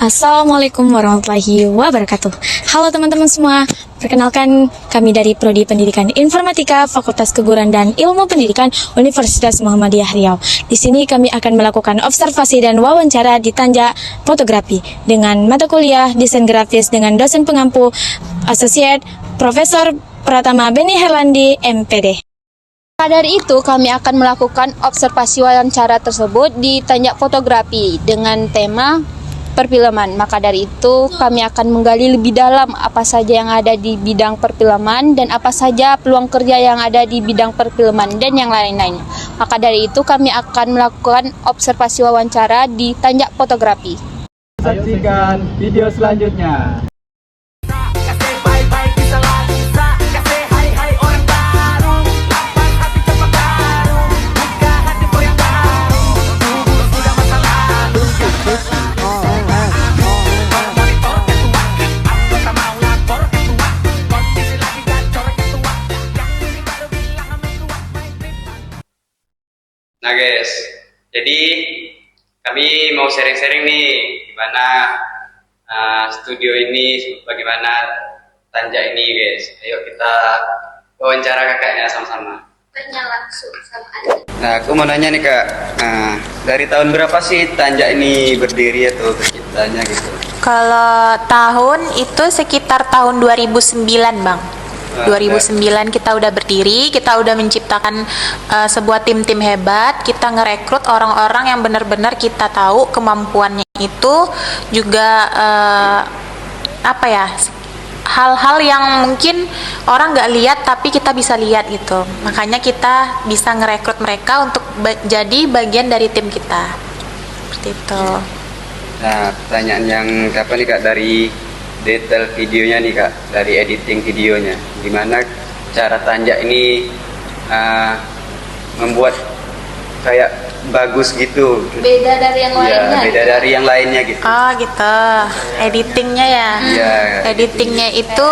Assalamualaikum warahmatullahi wabarakatuh. Halo teman-teman semua, perkenalkan kami dari Prodi Pendidikan Informatika Fakultas Keguruan dan Ilmu Pendidikan Universitas Muhammadiyah Riau. Di sini kami akan melakukan observasi dan wawancara di Tanjak Fotografi dengan mata kuliah Desain Grafis dengan dosen pengampu Associate Profesor Pratama Beni Herlandi, MPD. Maka dari itu, kami akan melakukan observasi wawancara tersebut di Tanjak Fotografi dengan tema perfilman. Maka dari itu, kami akan menggali lebih dalam apa saja yang ada di bidang perfilman dan apa saja peluang kerja yang ada di bidang perfilman dan yang lain-lain. Maka dari itu, kami akan melakukan observasi wawancara di Tanjak Fotografi. Saksikan video selanjutnya. Nah guys, jadi kami mau sharing-sharing nih gimana studio ini, bagaimana Tanjak ini guys. Ayo kita wawancara kakaknya sama-sama. Tanya langsung sama Anda. Nah aku mau nanya nih kak, dari tahun berapa sih Tanjak ini berdiri atau terciptanya gitu? Kalau tahun itu sekitar tahun 2009 Bang. 2009 kita udah berdiri, kita udah menciptakan sebuah tim-tim hebat, kita ngerekrut orang-orang yang benar-benar kita tahu kemampuannya itu juga hal-hal yang mungkin orang nggak lihat tapi kita bisa lihat gitu. Makanya kita bisa ngerekrut mereka untuk jadi bagian dari tim kita. Seperti itu. Nah pertanyaan yang apa nih kak, dari detail videonya nih kak, dari editing videonya, gimana cara Tanjak ini membuat kayak bagus gitu, Beda dari yang lainnya. beda dari yang lainnya gitu. Oh gitu, editingnya ya. Iya, Editingnya itu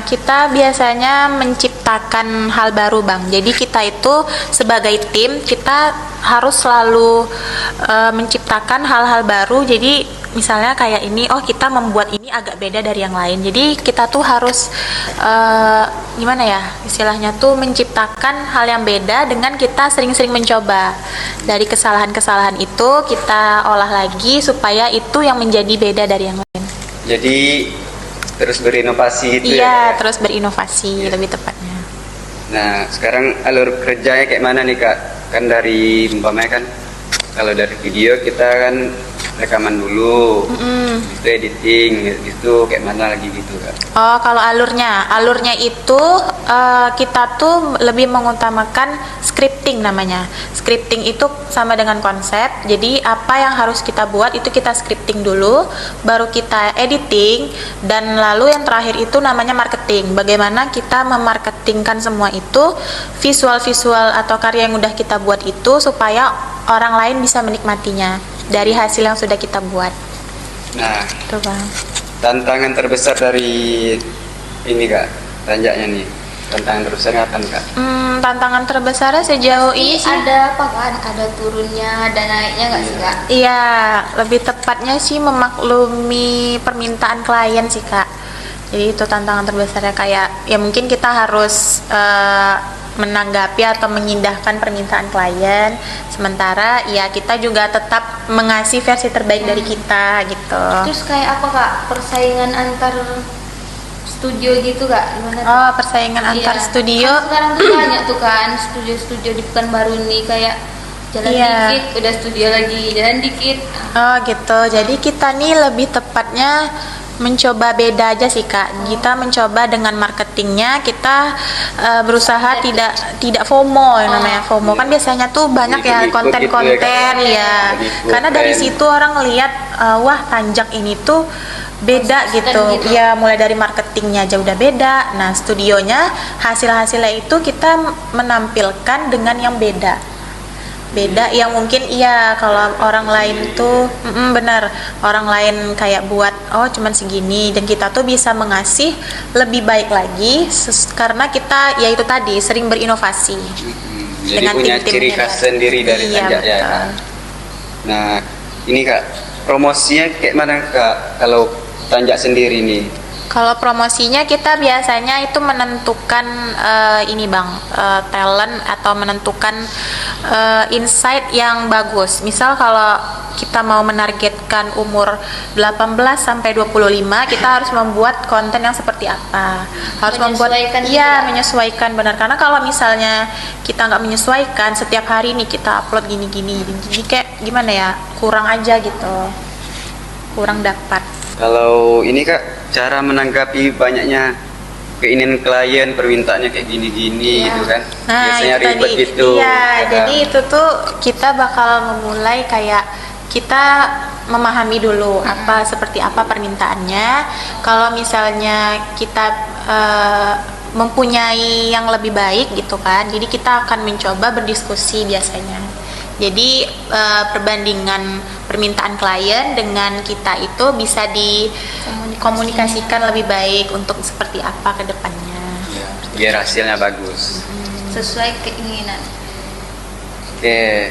kita biasanya menciptakan hal baru Bang. Jadi kita itu sebagai tim kita harus selalu menciptakan hal-hal baru. Jadi misalnya kayak ini, oh kita membuat ini agak beda dari yang lain. Jadi kita tuh harus gimana ya istilahnya tuh, menciptakan hal yang beda dengan kita sering-sering mencoba. Dari kesalahan-kesalahan itu kita olah lagi supaya itu yang menjadi beda dari yang lain. Jadi terus berinovasi gitu Iya, ya. terus berinovasi lebih tepatnya. Nah sekarang alur kerjanya kayak mana nih kak? Kan dari umpamanya kan kalau dari video kita kan rekaman dulu, itu editing, itu kayak mana lagi gitu kak? Oh, kalau alurnya itu kita tuh lebih mengutamakan scripting namanya. Scripting itu sama dengan konsep. Jadi apa yang harus kita buat itu kita scripting dulu, baru kita editing, dan lalu yang terakhir itu namanya marketing. Bagaimana kita memarketingkan semua itu, visual-visual atau karya yang udah kita buat itu supaya orang lain bisa menikmatinya dari hasil yang sudah kita buat. Nah Itu Bang. tantangan terbesar dari ini kak, Tanjaknya nih, tantangan terbesarnya apa nih kak? Tantangan terbesarnya sejauh ini sih Ada apa kan? Ada turunnya, ada naiknya nggak sih kak? iya, lebih tepatnya sih memaklumi permintaan klien sih Kak. Jadi itu tantangan terbesarnya, kayak ya mungkin kita harus menanggapi atau mengindahkan permintaan klien, sementara ya kita juga tetap mengasih versi terbaik dari kita gitu. Terus kayak apa kak? Persaingan antar studio gitu kak? Gimana tuh? Oh, persaingan antar Iya. studio. Kan sekarang tuh banyak tuh kan studio-studio di Pekanbaru nih, kayak jalan Iya. dikit udah studio lagi, jalan dikit. Oh gitu, jadi kita nih lebih tepatnya mencoba beda aja sih Kak. Kita mencoba dengan marketingnya, kita berusaha tidak FOMO, yang namanya FOMO kan biasanya tuh banyak ya Ikut-ikut konten-konten gitu ya, Kak. ya. Ikut Karena dari tren. situ orang ngelihat wah Tanjak ini tuh beda Konsisten gitu. gitu. Ya mulai dari marketingnya aja udah beda. Nah studionya hasil-hasilnya itu kita menampilkan dengan yang beda yang mungkin iya kalau orang lain tuh benar, orang lain kayak buat oh cuman segini, dan kita tuh bisa mengasih lebih baik lagi karena kita ya itu tadi sering berinovasi. Jadi Dengan punya tim-tim ciri hebat. khas sendiri dari Iya, Tanjak ya. betul. Nah ini kak, promosinya kayak mana Kak kalau Tanjak sendiri nih? Kalau promosinya kita biasanya itu menentukan talent atau menentukan insight yang bagus. Misal kalau kita mau menargetkan umur 18 sampai 25, kita harus membuat konten yang seperti apa? Harus menyesuaikan benar. Karena kalau misalnya kita nggak menyesuaikan, setiap hari nih kita upload gini-gini, jadi kayak gimana ya? Kurang aja gitu. Kurang dapat. Kalau ini Kak, cara menanggapi banyaknya keinginan klien, permintaannya kayak gini-gini gitu kan. Nah, Biasanya itu ribet tadi. gitu. Iya, ya kan? jadi itu tuh kita bakal memulai kayak kita memahami dulu seperti apa permintaannya. Kalau misalnya kita mempunyai yang lebih baik gitu kan, jadi kita akan mencoba berdiskusi biasanya. Jadi perbandingan permintaan klien dengan kita itu bisa dikomunikasikan lebih baik untuk seperti apa ke depannya. Ya, biar hasilnya bagus. Sesuai keinginan. Oke,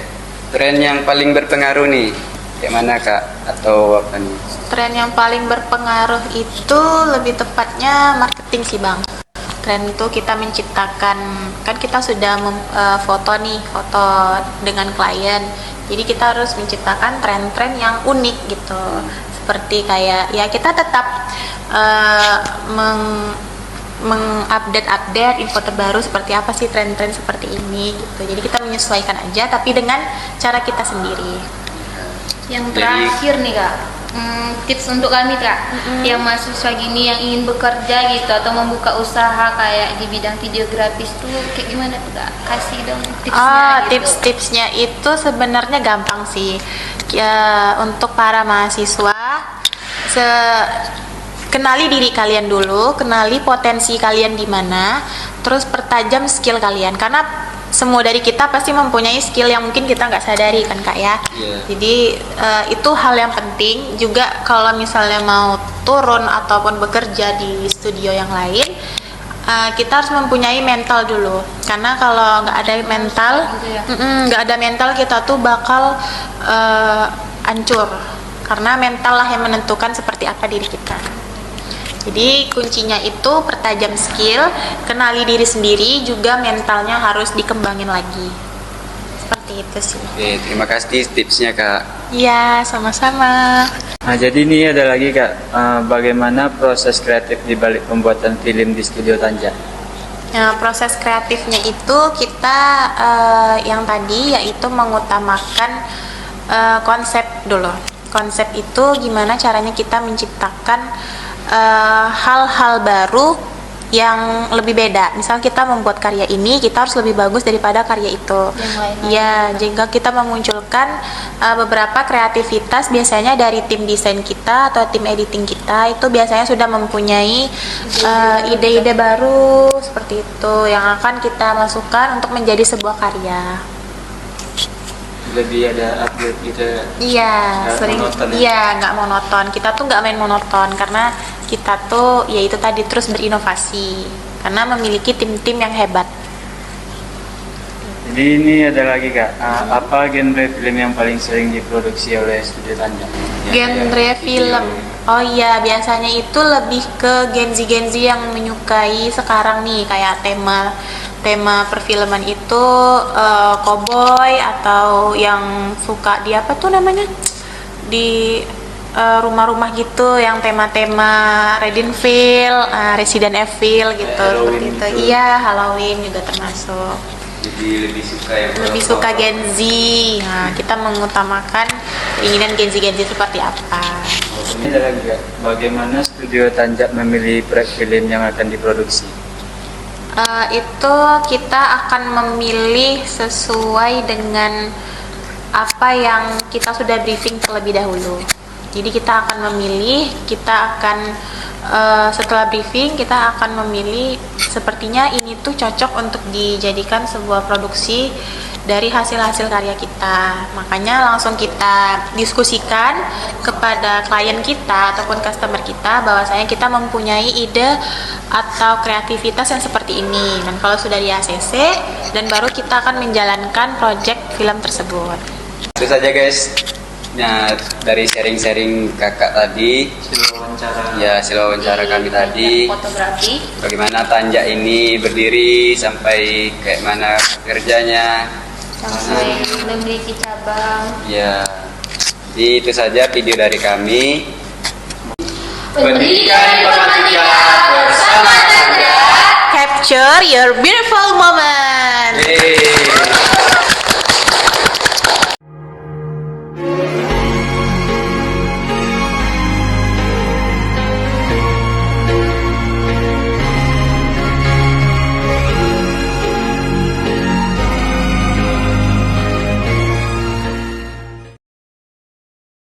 tren yang paling berpengaruh nih, kayak mana Kak? Atau apa nih? Tren yang paling berpengaruh itu lebih tepatnya marketing sih Bang. Tren itu kita menciptakan, kan kita sudah foto dengan klien, jadi kita harus menciptakan tren-tren yang unik gitu, seperti kayak ya kita tetap mengupdate info terbaru seperti apa sih tren-tren seperti ini gitu. Jadi kita menyesuaikan aja tapi dengan cara kita sendiri. Yang terakhir nih Kak, tips untuk kami Kak, yang mahasiswa gini yang ingin bekerja gitu atau membuka usaha kayak di bidang videografis tuh kayak gimana tuh Kak? Kasih dong tipsnya gitu. Tips-tipsnya itu sebenarnya gampang sih. Ya, untuk para mahasiswa, kenali diri kalian dulu, kenali potensi kalian di mana, terus pertajam skill kalian. Karena semua dari kita pasti mempunyai skill yang mungkin kita nggak sadari kan Kak ya. Jadi itu hal yang penting juga kalau misalnya mau turun ataupun bekerja di studio yang lain, kita harus mempunyai mental dulu. Karena kalau nggak ada mental kita tuh bakal hancur. Karena mental lah yang menentukan seperti apa diri kita. Jadi kuncinya itu pertajam skill, kenali diri sendiri, juga mentalnya harus dikembangin lagi. Seperti itu sih. Oke, terima kasih tipsnya Kak. Iya, sama-sama. Nah, jadi ini ada lagi Kak, bagaimana proses kreatif di balik pembuatan film di Studio Tanjak? Nah, proses kreatifnya itu kita yang tadi yaitu mengutamakan konsep dulu. Konsep itu gimana caranya kita menciptakan hal-hal baru yang lebih beda. Misal kita membuat karya ini, kita harus lebih bagus daripada karya itu. Ya, jika kita memunculkan beberapa kreativitas, biasanya dari tim desain kita atau tim editing kita itu biasanya sudah mempunyai ide-ide baru seperti itu yang akan kita masukkan untuk menjadi sebuah karya. Lebih ada update gitu. Iya, sering. Monoton, ya? Iya, nggak monoton. Kita tuh nggak main monoton karena kita tuh ya itu tadi terus berinovasi karena memiliki tim-tim yang hebat. Jadi ini ada lagi Kak, apa genre film yang paling sering diproduksi oleh Studio Tanjak? Genre film. Oh iya, biasanya itu lebih ke Gen-Z yang menyukai sekarang nih kayak tema perfilman itu cowboy atau yang suka di apa tuh namanya di rumah-rumah gitu yang tema-tema Resident Evil gitu seperti itu. Iya, Halloween juga termasuk. Jadi lebih suka Gen Z. Nah, kita mengutamakan keinginan Gen Z seperti apa. Ini ada lagi Kak, bagaimana Studio Tanjak memilih proyek film yang akan diproduksi? Itu kita akan memilih sesuai dengan apa yang kita sudah briefing terlebih dahulu. Jadi kita akan memilih, setelah briefing kita akan memilih sepertinya ini tuh cocok untuk dijadikan sebuah produksi dari hasil-hasil karya kita. Makanya langsung kita diskusikan kepada klien kita ataupun customer kita bahwasanya kita mempunyai ide atau kreativitas yang seperti ini. Dan kalau sudah di ACC, dan baru kita akan menjalankan project film tersebut. Itu saja guys Nah, dari sharing-sharing kakak tadi, hasil wawancara kami tadi, Fotografi. bagaimana Tanjak ini berdiri sampai kayak mana kerjanya. Sampai memiliki cabang. Ya, jadi itu saja video dari kami. Pendidikan Informatika bersama Tanjak. Capture your beautiful